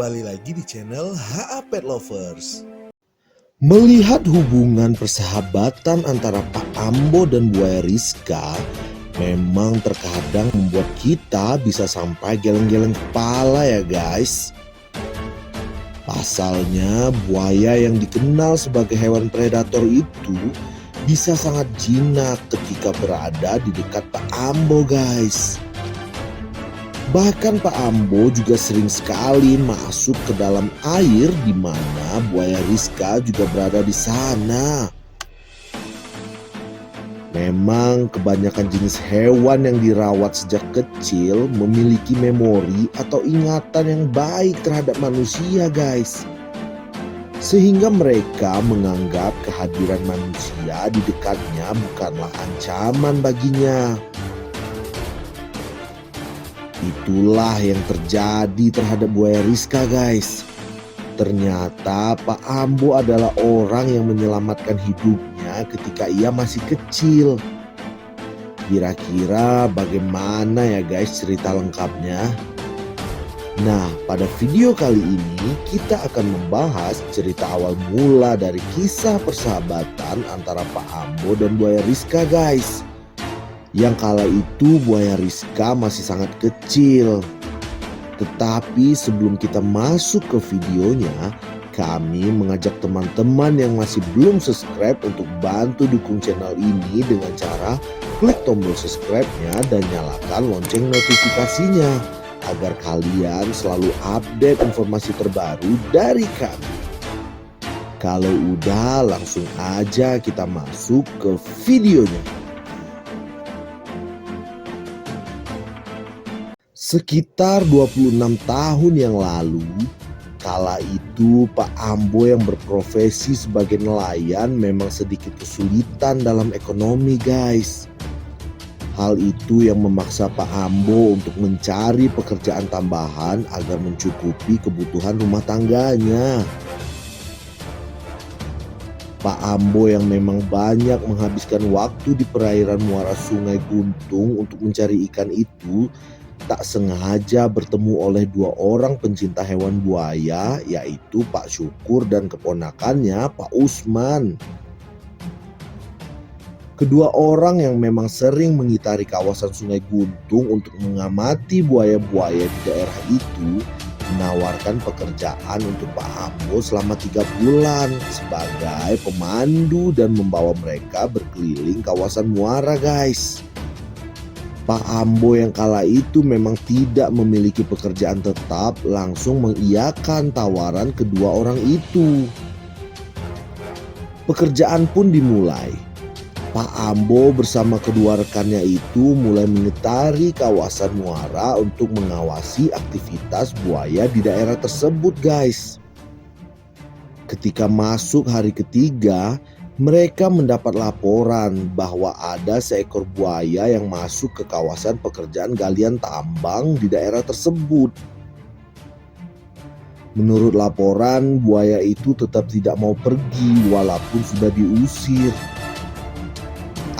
kembali lagi di channel HA Pet Lovers. Melihat hubungan persahabatan antara Pak Ambo dan Buaya Rizka memang terkadang membuat kita bisa sampai geleng-geleng kepala ya guys. Pasalnya buaya yang dikenal sebagai hewan predator itu bisa sangat jinak ketika berada di dekat Pak Ambo guys. Bahkan Pak Ambo juga sering sekali masuk ke dalam air di mana Buaya Rizka juga berada di sana. Memang kebanyakan jenis hewan yang dirawat sejak kecil memiliki memori atau ingatan yang baik terhadap manusia guys. Sehingga mereka menganggap kehadiran manusia di dekatnya bukanlah ancaman baginya. Itulah yang terjadi terhadap Buaya Rizka guys. Ternyata Pak Ambo adalah orang yang menyelamatkan hidupnya ketika ia masih kecil. Kira-kira bagaimana ya guys cerita lengkapnya? Nah, pada video kali ini kita akan membahas cerita awal mula dari kisah persahabatan antara Pak Ambo dan Buaya Rizka guys. Yang kala itu Buaya Rizka masih sangat kecil. Tetapi sebelum kita masuk ke videonya, kami mengajak teman-teman yang masih belum subscribe untuk bantu dukung channel ini dengan cara klik tombol subscribe-nya dan nyalakan lonceng notifikasinya agar kalian selalu update informasi terbaru dari kami. Kalau udah, langsung aja kita masuk ke videonya. Sekitar 26 tahun yang lalu, kala itu Pak Ambo yang berprofesi sebagai nelayan memang sedikit kesulitan dalam ekonomi guys. Hal itu yang memaksa Pak Ambo untuk mencari pekerjaan tambahan agar mencukupi kebutuhan rumah tangganya. Pak Ambo yang memang banyak menghabiskan waktu di perairan muara Sungai Guntung untuk mencari ikan itu tak sengaja bertemu oleh dua orang pencinta hewan buaya, yaitu Pak Syukur dan keponakannya Pak Usman. Kedua orang yang memang sering mengitari kawasan Sungai Guntung untuk mengamati buaya-buaya di daerah itu menawarkan pekerjaan untuk Pak Ambo selama 3 bulan sebagai pemandu dan membawa mereka berkeliling kawasan muara guys. Pak Ambo yang kala itu memang tidak memiliki pekerjaan tetap langsung mengiyakan tawaran kedua orang itu. Pekerjaan pun dimulai. Pak Ambo bersama kedua rekannya itu mulai mengitari kawasan muara untuk mengawasi aktivitas buaya di daerah tersebut guys. Ketika masuk hari ketiga, mereka mendapat laporan bahwa ada seekor buaya yang masuk ke kawasan pekerjaan galian tambang di daerah tersebut. Menurut laporan, buaya itu tetap tidak mau pergi walaupun sudah diusir.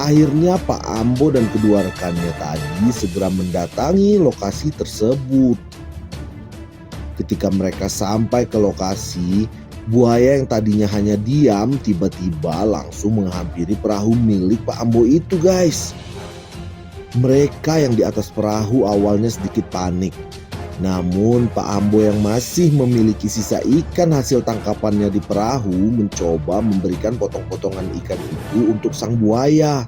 Akhirnya Pak Ambo dan kedua rekannya tadi segera mendatangi lokasi tersebut. Ketika mereka sampai ke lokasi, buaya yang tadinya hanya diam tiba-tiba langsung menghampiri perahu milik Pak Ambo itu guys. Mereka yang di atas perahu awalnya sedikit panik. Namun Pak Ambo yang masih memiliki sisa ikan hasil tangkapannya di perahu mencoba memberikan potong-potongan ikan itu untuk sang buaya.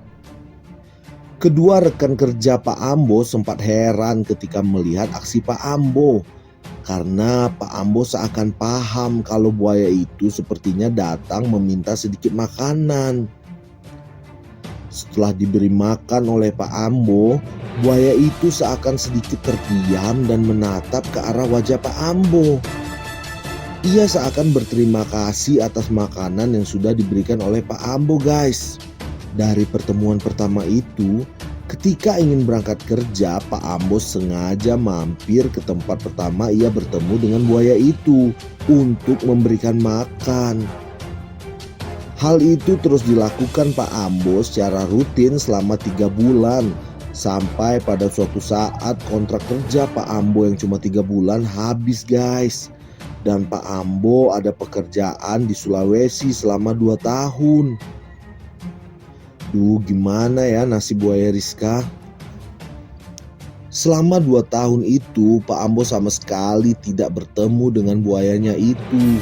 Kedua rekan kerja Pak Ambo sempat heran ketika melihat aksi Pak Ambo. Karena Pak Ambo seakan paham kalau buaya itu sepertinya datang meminta sedikit makanan. Setelah diberi makan oleh Pak Ambo, buaya itu seakan sedikit terdiam dan menatap ke arah wajah Pak Ambo. Ia seakan berterima kasih atas makanan yang sudah diberikan oleh Pak Ambo guys. Dari pertemuan pertama itu, ketika ingin berangkat kerja, Pak Ambo sengaja mampir ke tempat pertama ia bertemu dengan buaya itu untuk memberikan makan. Hal itu terus dilakukan Pak Ambo secara rutin selama 3 bulan. Sampai pada suatu saat kontrak kerja Pak Ambo yang cuma 3 bulan habis guys. Dan Pak Ambo ada pekerjaan di Sulawesi selama 2 tahun. Duh, gimana ya nasib buaya Rizka? Selama 2 tahun itu Pak Ambo sama sekali tidak bertemu dengan buayanya itu.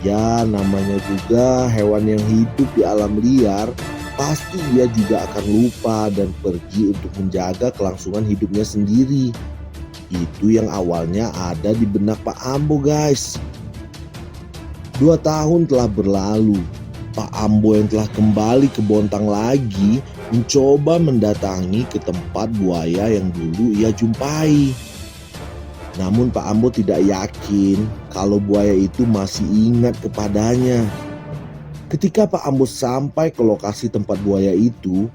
Ya, namanya juga hewan yang hidup di alam liar, pasti ia juga akan lupa dan pergi untuk menjaga kelangsungan hidupnya sendiri. Itu yang awalnya ada di benak Pak Ambo guys. 2 tahun telah berlalu. Pak Ambo yang telah kembali ke Bontang lagi mencoba mendatangi ke tempat buaya yang dulu ia jumpai. Namun Pak Ambo tidak yakin kalau buaya itu masih ingat kepadanya. Ketika Pak Ambo sampai ke lokasi tempat buaya itu,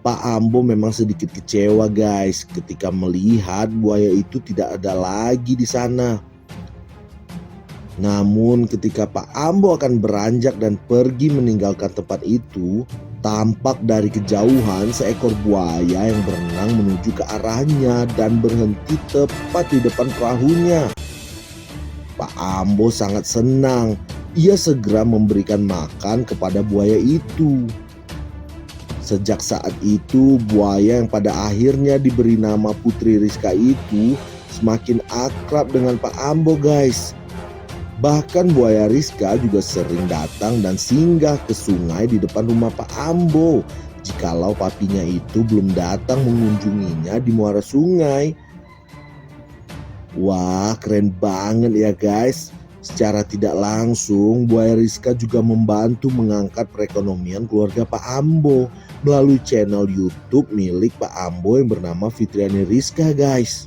Pak Ambo memang sedikit kecewa guys ketika melihat buaya itu tidak ada lagi di sana. Namun ketika Pak Ambo akan beranjak dan pergi meninggalkan tempat itu, tampak dari kejauhan seekor buaya yang berenang menuju ke arahnya dan berhenti tepat di depan perahunya. Pak Ambo sangat senang. Ia segera memberikan makan kepada buaya itu. Sejak saat itu, buaya yang pada akhirnya diberi nama Putri Rizka itu semakin akrab dengan Pak Ambo guys. Bahkan buaya Rizka juga sering datang dan singgah ke sungai di depan rumah Pak Ambo jikalau papinya itu belum datang mengunjunginya di muara sungai. Wah, keren banget ya guys. Secara tidak langsung buaya Rizka juga membantu mengangkat perekonomian keluarga Pak Ambo melalui channel YouTube milik Pak Ambo yang bernama Fitriani Rizka guys.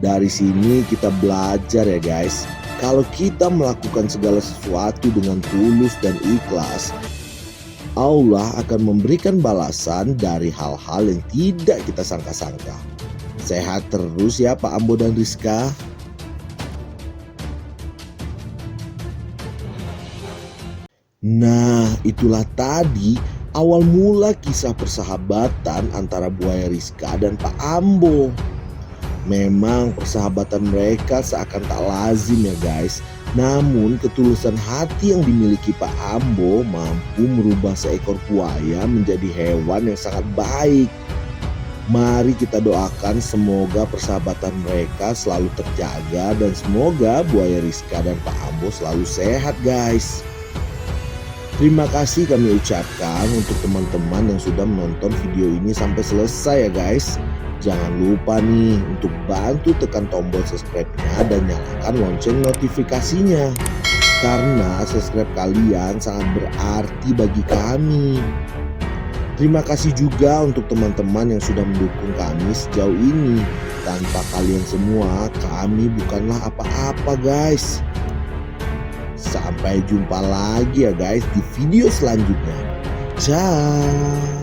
Dari sini kita belajar ya guys. Kalau kita melakukan segala sesuatu dengan tulus dan ikhlas, Allah akan memberikan balasan dari hal-hal yang tidak kita sangka-sangka. Sehat terus ya Pak Ambo dan Rizka. Nah, itulah tadi awal mula kisah persahabatan antara buaya Rizka dan Pak Ambo. Memang persahabatan mereka seakan tak lazim ya guys. Namun ketulusan hati yang dimiliki Pak Ambo mampu merubah seekor buaya menjadi hewan yang sangat baik. Mari kita doakan semoga persahabatan mereka selalu terjaga dan semoga buaya Rizka dan Pak Ambo selalu sehat guys. Terima kasih kami ucapkan untuk teman-teman yang sudah menonton video ini sampai selesai ya guys. Jangan lupa nih untuk bantu tekan tombol subscribe-nya dan nyalakan lonceng notifikasinya. Karena subscribe kalian sangat berarti bagi kami. Terima kasih juga untuk teman-teman yang sudah mendukung kami sejauh ini. Tanpa kalian semua kami bukanlah apa-apa guys. Sampai jumpa lagi ya guys di video selanjutnya. Ciao.